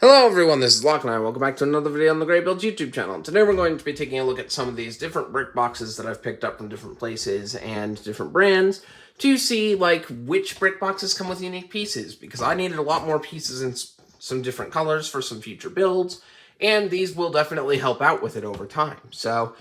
Hello everyone, this is Locke and welcome back to another video on the Gray Builds YouTube channel. Today we're going to be taking a look at some of these different brick boxes that I've picked up from different places and different brands to see which brick boxes come with unique pieces, because I needed a lot more pieces in some different colors for some future builds, and these will definitely help out with it over time. So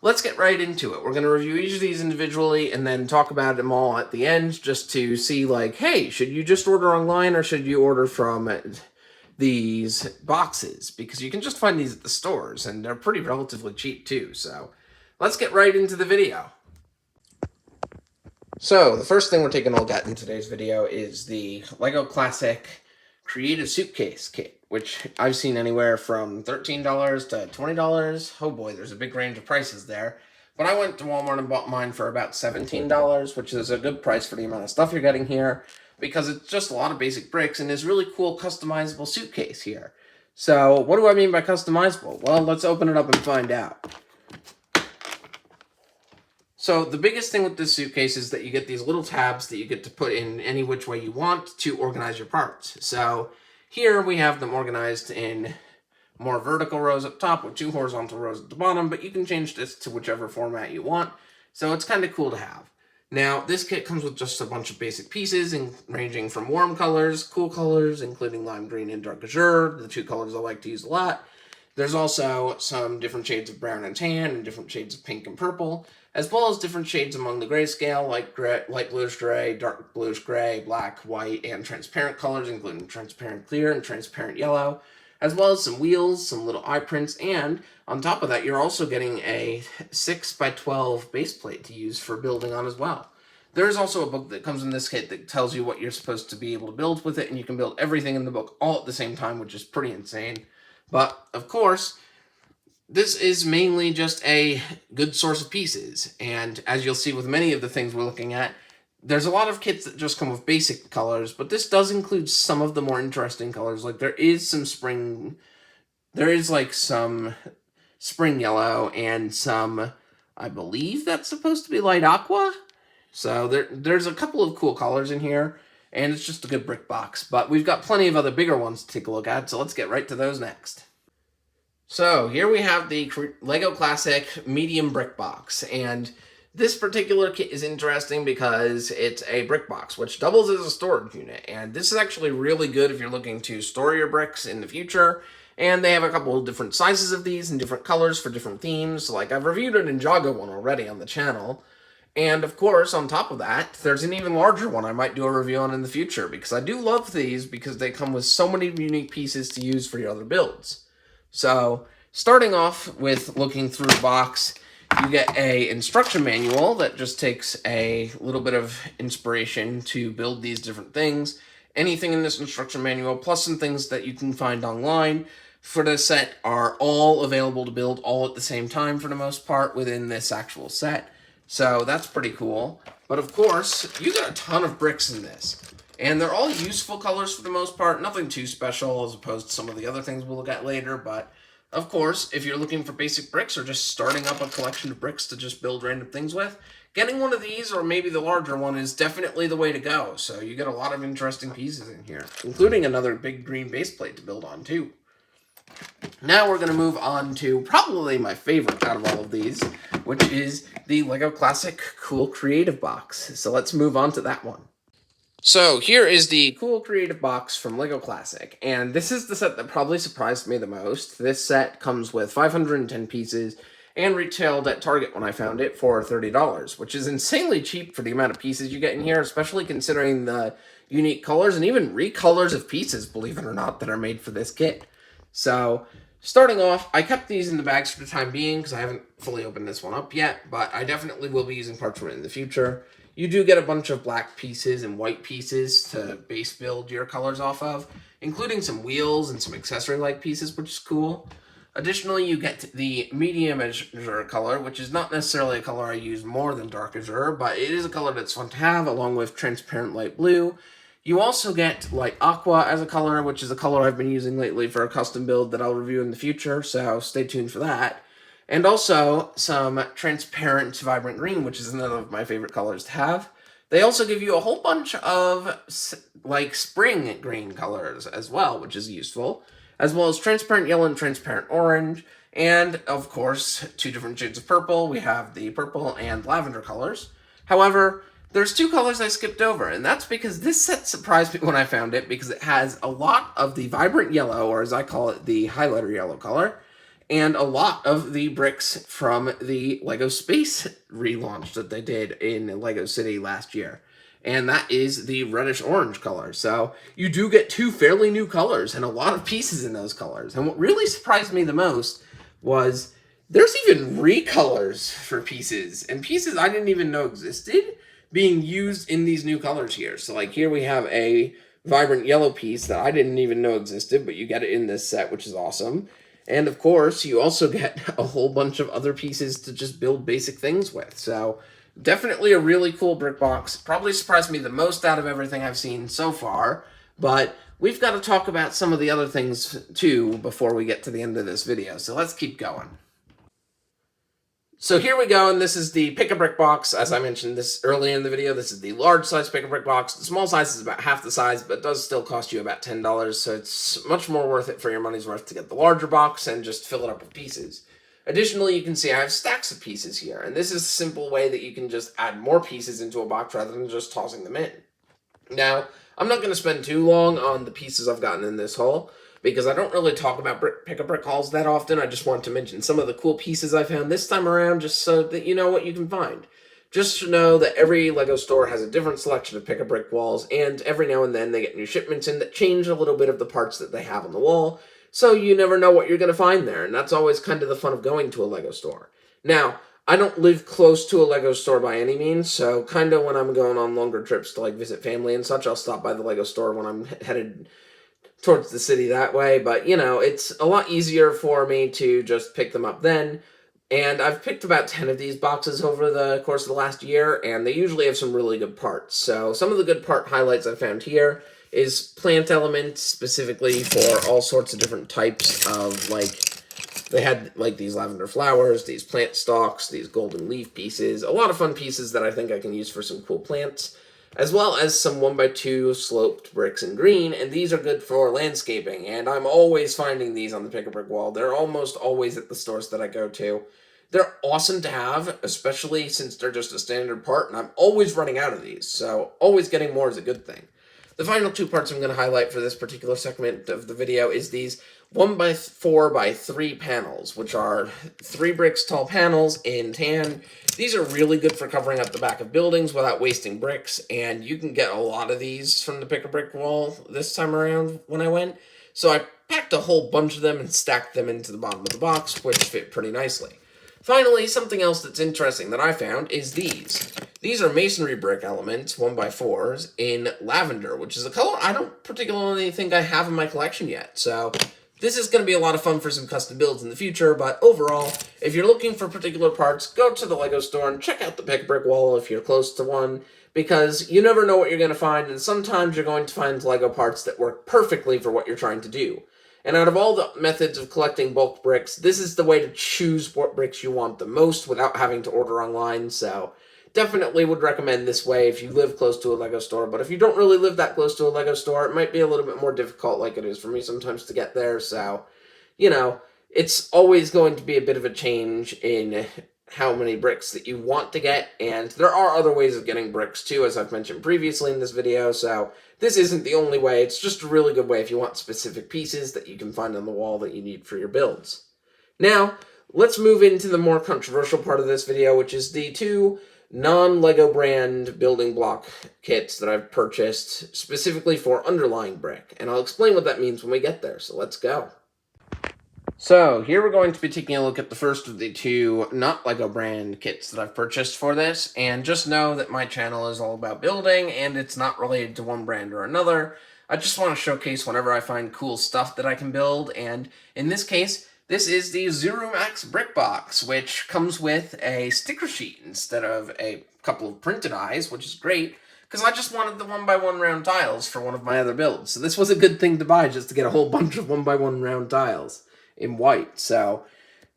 let's get right into it. We're going to review each of these individually and then talk about them all at the end just to see hey, should you just order online or should you order from these boxes, because you can just find these at the stores and they're pretty relatively cheap too. So let's get right into the video. So the first thing we're taking a look at in today's video is the LEGO Classic Creative Suitcase Kit, which I've seen anywhere from $13 to $20. Oh boy, there's a big range of prices there. But I went to Walmart and bought mine for about $17, which is a good price for the amount of stuff you're getting here, because it's just a lot of basic bricks and is really cool customizable suitcase here. So what do I mean by customizable? Well, let's open it up and find out. So the biggest thing with this suitcase is that you get these little tabs that you get to put in any which way you want to organize your parts. So here we have them organized in more vertical rows up top with 2 horizontal rows at the bottom, but you can change this to whichever format you want. So it's kind of cool to have. Now, this kit comes with just a bunch of basic pieces ranging from warm colors, cool colors, including lime green and dark azure, the 2 colors I like to use a lot. There's also some different shades of brown and tan and different shades of pink and purple, as well as different shades among the grayscale, like light bluish gray, dark bluish gray, black, white, and transparent colors, including transparent clear and transparent yellow, as well as some wheels, some little eye prints, and on top of that, you're also getting a 6x12 base plate to use for building on as well. There's also a book that comes in this kit that tells you what you're supposed to be able to build with it, and you can build everything in the book all at the same time, which is pretty insane. But, of course, this is mainly just a good source of pieces, and as you'll see with many of the things we're looking at, there's a lot of kits that just come with basic colors, but this does include some of the more interesting colors. There is some spring yellow and some, I believe that's supposed to be light aqua. So there's a couple of cool colors in here, and it's just a good brick box. But we've got plenty of other bigger ones to take a look at, so let's get right to those next. So here we have the LEGO Classic Medium Brick Box, and this particular kit is interesting because it's a brick box, which doubles as a storage unit, and this is actually really good if you're looking to store your bricks in the future, and they have a couple of different sizes of these and different colors for different themes. I've reviewed an Ninjago one already on the channel, and of course, on top of that, there's an even larger one I might do a review on in the future, because I do love these because they come with so many unique pieces to use for your other builds. So, starting off with looking through the box, you get a instruction manual that just takes a little bit of inspiration to build these different things. Anything in this instruction manual, plus some things that you can find online for the set, are all available to build all at the same time for the most part within this actual set. So that's pretty cool. But of course, you got a ton of bricks in this. And they're all useful colors for the most part, nothing too special as opposed to some of the other things we'll look at later, but of course, if you're looking for basic bricks or just starting up a collection of bricks to just build random things with, getting one of these or maybe the larger one is definitely the way to go. So you get a lot of interesting pieces in here, including another big green base plate to build on too. Now we're going to move on to probably my favorite out of all of these, which is the LEGO Classic Cool Creative Box. So let's move on to that one. So here is the Cool Creative Box from LEGO Classic, and this is the set that probably surprised me the most. This set comes with 510 pieces and retailed at Target when I found it for $30, which is insanely cheap for the amount of pieces you get in here, especially considering the unique colors and even recolors of pieces, believe it or not, that are made for this kit. So, starting off, I kept these in the bags for the time being because I haven't fully opened this one up yet, but I definitely will be using parts from it in the future. You do get a bunch of black pieces and white pieces to base build your colors off of, including some wheels and some accessory-like pieces, which is cool. Additionally, you get the medium azure color, which is not necessarily a color I use more than dark azure, but it is a color that's fun to have, along with transparent light blue. You also get light aqua as a color, which is a color I've been using lately for a custom build that I'll review in the future, so stay tuned for that. And also some transparent vibrant green, which is another of my favorite colors to have. They also give you a whole bunch of spring green colors as well, which is useful. as well as transparent yellow and transparent orange, and of course, 2 different shades of purple. We have the purple and lavender colors. However, there's 2 colors I skipped over, and that's because this set surprised me when I found it, because it has a lot of the vibrant yellow, or as I call it, the highlighter yellow color, and a lot of the bricks from the LEGO Space relaunch that they did in LEGO City last year. And that is the reddish-orange color. So you do get 2 fairly new colors and a lot of pieces in those colors. And what really surprised me the most was there's even recolors for pieces, and pieces I didn't even know existed being used in these new colors here. So like here we have a vibrant yellow piece that I didn't even know existed, but you get it in this set, which is awesome. And of course, you also get a whole bunch of other pieces to just build basic things with. So definitely a really cool brick box. Probably surprised me the most out of everything I've seen so far. But we've got to talk about some of the other things too before we get to the end of this video. So let's keep going. So here we go, and this is the Pick-a-Brick box. As I mentioned this earlier in the video, this is the large size Pick-a-Brick box. The small size is about half the size, but it does still cost you about $10, so it's much more worth it for your money's worth to get the larger box and just fill it up with pieces. Additionally, you can see I have stacks of pieces here, and this is a simple way that you can just add more pieces into a box rather than just tossing them in. Now, I'm not going to spend too long on the pieces I've gotten in this haul, because I don't really talk about Pick-a-Brick hauls that often. I just want to mention some of the cool pieces I found this time around, just so that you know what you can find. Just to know that every LEGO store has a different selection of Pick-a-Brick walls, and every now and then they get new shipments in that change a little bit of the parts that they have on the wall, so you never know what you're going to find there, and that's always kind of the fun of going to a LEGO store. Now, I don't live close to a LEGO store by any means, so kind of when I'm going on longer trips to like visit family and such, I'll stop by the LEGO store when I'm headed towards the city that way, but you know, it's a lot easier for me to just pick them up then. And I've picked about 10 of these boxes over the course of the last year, and they usually have some really good parts. So some of the good part highlights I found here is plant elements, specifically for all sorts of different types of, like, they had like these lavender flowers, these plant stalks, these golden leaf pieces, a lot of fun pieces that I think I can use for some cool plants, as well as some 1x2 sloped bricks in green, and these are good for landscaping, and I'm always finding these on the Pick-a-Brick wall. They're almost always at the stores that I go to. They're awesome to have, especially since they're just a standard part, and I'm always running out of these, so always getting more is a good thing. The final 2 parts I'm going to highlight for this particular segment of the video is these 1x4x3 panels, which are 3 bricks tall panels in tan. These are really good for covering up the back of buildings without wasting bricks, and you can get a lot of these from the Pick-a-Brick wall this time around when I went. So I packed a whole bunch of them and stacked them into the bottom of the box, which fit pretty nicely. Finally, something else that's interesting that I found is these. These are masonry brick elements, 1x4s, in lavender, which is a color I don't particularly think I have in my collection yet. So this is going to be a lot of fun for some custom builds in the future, but overall, if you're looking for particular parts, go to the LEGO store and check out the Pick-a-Brick wall if you're close to one, because you never know what you're going to find, and sometimes you're going to find LEGO parts that work perfectly for what you're trying to do. And out of all the methods of collecting bulk bricks, this is the way to choose what bricks you want the most without having to order online, so definitely would recommend this way if you live close to a LEGO store. But if you don't really live that close to a LEGO store, it might be a little bit more difficult, like it is for me sometimes, to get there, so, you know, it's always going to be a bit of a change in how many bricks that you want to get, and there are other ways of getting bricks too, as I've mentioned previously in this video, so this isn't the only way. It's just a really good way if you want specific pieces that you can find on the wall that you need for your builds. Now, let's move into the more controversial part of this video, which is the 2 non-LEGO brand building block kits that I've purchased specifically for underlying brick, and I'll explain what that means when we get there, so let's go. So, here we're going to be taking a look at the first of the 2 not LEGO brand kits that I've purchased for this, and just know that my channel is all about building, and it's not related to one brand or another. I just want to showcase whenever I find cool stuff that I can build, and in this case, this is the ZeroMax Brick Box, which comes with a sticker sheet instead of a couple of printed eyes, which is great, because I just wanted the 1x1 round tiles for one of my other builds, so this was a good thing to buy, just to get a whole bunch of 1x1 round tiles in white. So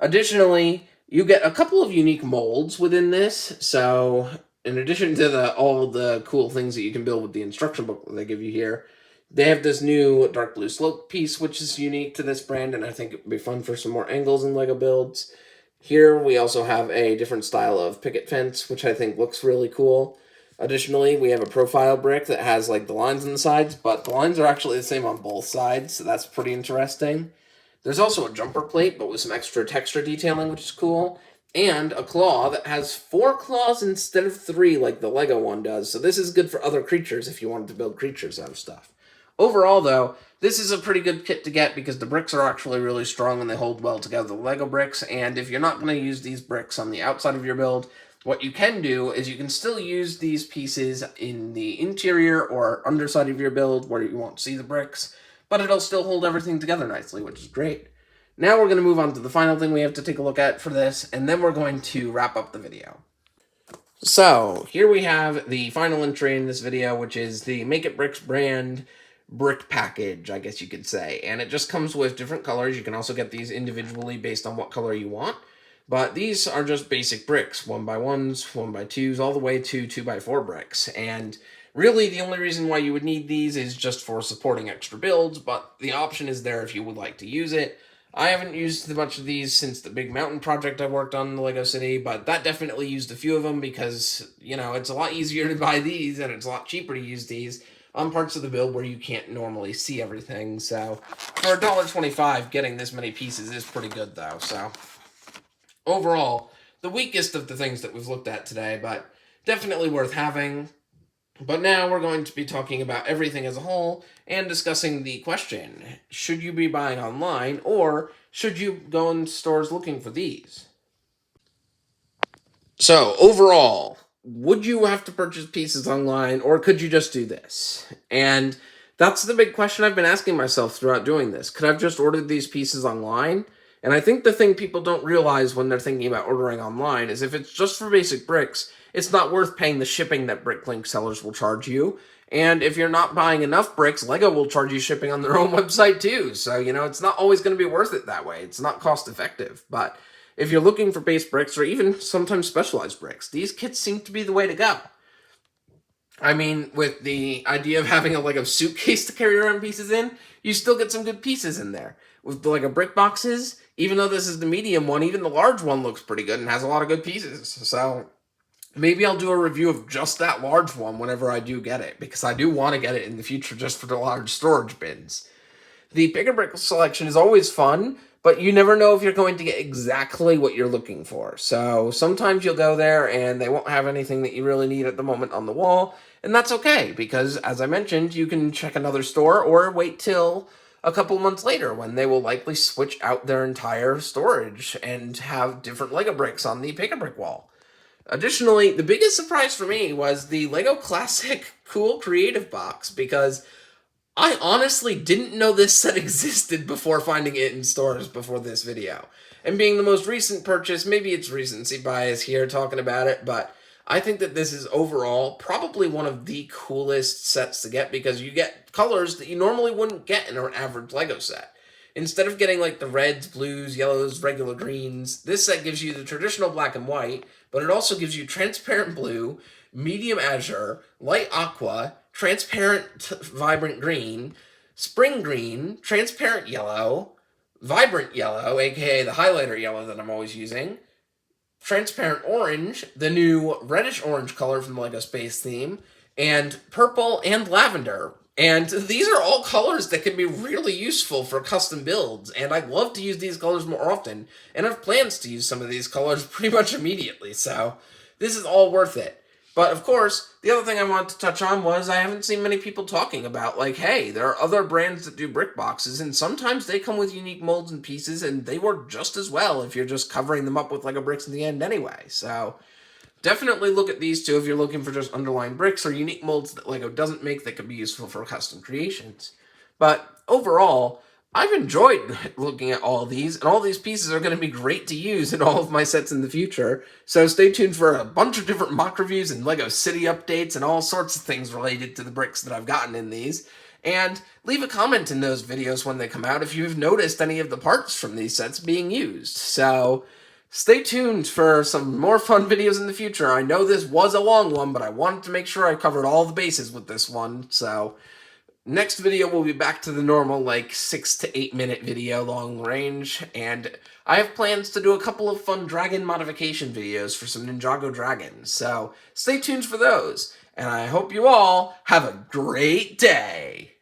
additionally, you get a couple of unique molds within this. So in addition to all the cool things that you can build with the instruction book that they give you here, They have this new dark blue slope piece, which is unique to this brand, and I think it would be fun for some more angles in LEGO builds. Here we also have a different style of picket fence, which I think looks really cool. Additionally, we have a profile brick that has like the lines on the sides, but the lines are actually the same on both sides, so that's pretty interesting. There's also a jumper plate, but with some extra texture detailing, which is cool, and a claw that has 4 claws instead of 3 like the Lego one does, so this is good for other creatures if you wanted to build creatures out of stuff. Overall, though, this is a pretty good kit to get because the bricks are actually really strong and they hold well together, the Lego bricks, and if you're not going to use these bricks on the outside of your build, what you can do is you can still use these pieces in the interior or underside of your build where you won't see the bricks, but it'll still hold everything together nicely, which is great. Now we're going to move on to the final thing we have to take a look at for this, and then we're going to wrap up the video. So, here we have the final entry in this video, which is the Make It Bricks brand brick package, I guess you could say. And it just comes with different colors. You can also get these individually based on what color you want. But these are just basic bricks, 1x1s, 1x2s, all the way to 2x4 bricks. And really, the only reason why you would need these is just for supporting extra builds, but the option is there if you would like to use it. I haven't used much of these since the big mountain project I worked on in the Lego City, but that definitely used a few of them because, you know, it's a lot easier to buy these and it's a lot cheaper to use these on parts of the build where you can't normally see everything. So for $1.25, getting this many pieces is pretty good though. So overall, the weakest of the things that we've looked at today, but definitely worth having. But now we're going to be talking about everything as a whole and discussing the question, should you be buying online or should you go in stores looking for these? So overall, would you have to purchase pieces online or could you just do this? And that's the big question I've been asking myself throughout doing this. Could I have just ordered these pieces online? And I think the thing people don't realize when they're thinking about ordering online is if it's just for basic bricks, it's not worth paying the shipping that Bricklink sellers will charge you. And if you're not buying enough bricks, LEGO will charge you shipping on their own website too. So, you know, it's not always going to be worth it that way. It's not cost effective. But if you're looking for base bricks or even sometimes specialized bricks, these kits seem to be the way to go. I mean, with the idea of having a Lego suitcase to carry around pieces in, you still get some good pieces in there. With the Lego brick boxes, even though this is the medium one, even the large one looks pretty good and has a lot of good pieces. So maybe I'll do a review of just that large one whenever I do get it, because I do want to get it in the future just for the large storage bins. The bigger brick selection is always fun, but you never know if you're going to get exactly what you're looking for. So sometimes you'll go there and they won't have anything that you really need at the moment on the wall, and that's okay, because as I mentioned, you can check another store or wait till a couple months later when they will likely switch out their entire storage and have different Lego bricks on the Pick-a-Brick wall. Additionally, the biggest surprise for me was the LEGO Classic Cool Creative Box, because I honestly didn't know this set existed before finding it in stores before this video. And being the most recent purchase, maybe it's recency bias here talking about it, but I think that this is overall probably one of the coolest sets to get because you get colors that you normally wouldn't get in an average LEGO set. Instead of getting like the reds, blues, yellows, regular greens, this set gives you the traditional black and white, but it also gives you transparent blue, medium azure, light aqua, transparent vibrant green, spring green, transparent yellow, vibrant yellow, aka the highlighter yellow that I'm always using, transparent orange, the new reddish-orange color from the LEGO Space theme, and purple and lavender. And these are all colors that can be really useful for custom builds, and I'd love to use these colors more often, and I have plans to use some of these colors pretty much immediately, so this is all worth it. But, of course, the other thing I wanted to touch on was I haven't seen many people talking about, like, hey, there are other brands that do brick boxes, and sometimes they come with unique molds and pieces, and they work just as well if you're just covering them up with Lego bricks in the end anyway. So definitely look at these two if you're looking for just underlying bricks or unique molds that LEGO doesn't make that could be useful for custom creations. But overall, I've enjoyed looking at all of these, and all these pieces are going to be great to use in all of my sets in the future, so stay tuned for a bunch of different mock reviews and LEGO City updates and all sorts of things related to the bricks that I've gotten in these. And leave a comment in those videos when they come out if you've noticed any of the parts from these sets being used. So stay tuned for some more fun videos in the future. I know this was a long one, but I wanted to make sure I covered all the bases with this one, so Next video will be back to the normal, like, 6 to 8 minute video long range, and I have plans to do a couple of fun dragon modification videos for some Ninjago dragons, so stay tuned for those, and I hope you all have a great day!